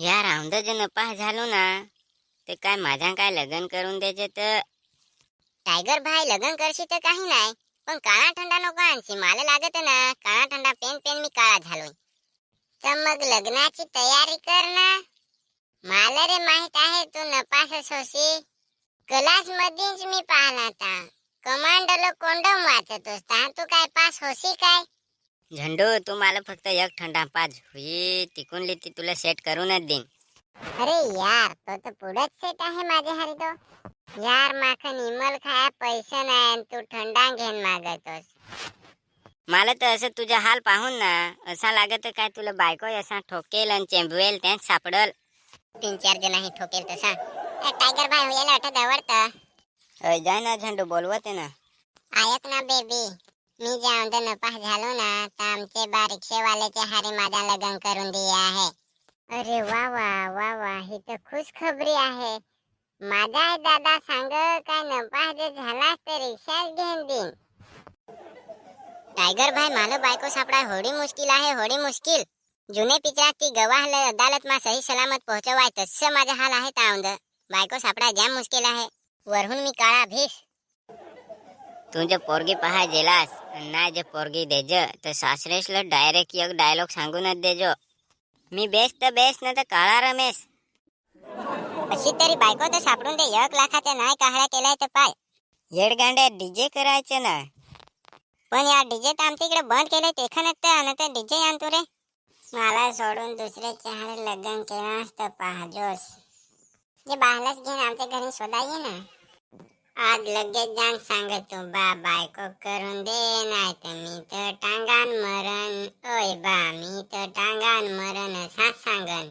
यार आमदा जे नपास झालो ना ते काय माझ्या काय लग्न करून द्यायचे तर टायगर भाई लग्न करशी तर काही नाही, पण काळा थंडा नको आणशी. मला लागत ना काळा थंडा पेन पेन मी काळा झालोय. तर मग लग्नाची तयारी कर ना. मला रे माहित आहे तू नपासच होशी. क्लास मध्येच मी पाहिला होता. कमांडलो कोंडम वाचतोस ता तू काय पास होशी काय? झंडू तू मला फक्त एक थंडा पाच होई तिकून ती तुला सेट करूनच देईन. अरे यार तो तर पुढेच सेट आहे माझ्या हारी तो. यार माखन इमल खाया पैसे नाही आणि तू थंडा घेऊन मागतोस. मला तर असं तुझा हाल पाहून ना असा लागत काय तुला बायको असा ठोकेल आणि चेंबवेल त्याच सापडल. 3-4 जण ही ठोकेल तसा. टायगर भाई याला वाटत आवडतं. जाय ना झंडू बोलवते ना. ऐक ना बेबी, मी जाऊन नपास झालो ना तर आमचे बा रिक्षेवाल्याचे हारी माझा लग्न करून दिले आहे. अरे वा वा वा वा, ही तर खुश खबरी आहे. माझा दादा सांग काय नपास जर झालास तर रिक्षाच घेऊन देईन. टायगर भाई मला बायको सापडा होडी मुश्किल आहे, होडी मुश्किल. जुने पिक्चरात ती गवाह अदालत मा सही सलामत पोहोचवाय तसं माझा हाल आहे तावंद. बायको सापडा जाम मुश्किल आहे. वरहून मी काळा भीस. तुझे पोरगी पहा जेलास नाही जे पोरगी देज तर सासरेसला डायरेक्ट एक डायलॉग सांगूनच देजो. मी बेस्ट तर बेस्ट ना तर काळा रमेश. अशी तरी बायको तर सापडून दे. 1 लाखाच्या नाही काहळा केलाय तर पाय. येडगांड्या डीजे करायचे ना. पण या डीजे तर आमच्या इकडे बंद केले ते खनत तर डीजे आणतो रे. मला सोडून दुसऱ्याच्या हारी लग्न केलास तर पाहजोस. जे बाहलाच घेऊन आमच्या घरी शोधाये ना. आज लगेच जाण सांगतो बा बायको करून दे नाही तर मी तर टांगान मरण. ओय बा मी तर टांगान मरण असा सांगन.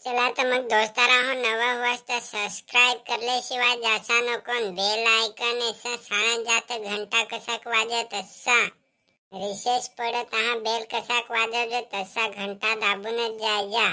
चला तर मग दोस्तारा हो नवा हुआस तर सबस्क्राइब करल्याशिवाय जासा नको. बेल आयकन ऐसा साळा जात घंटा कसाक वाजत असा. रिसेस पडत हा बेल कसाक वाजवतो तसा घंटा दाबूनच जाय जा.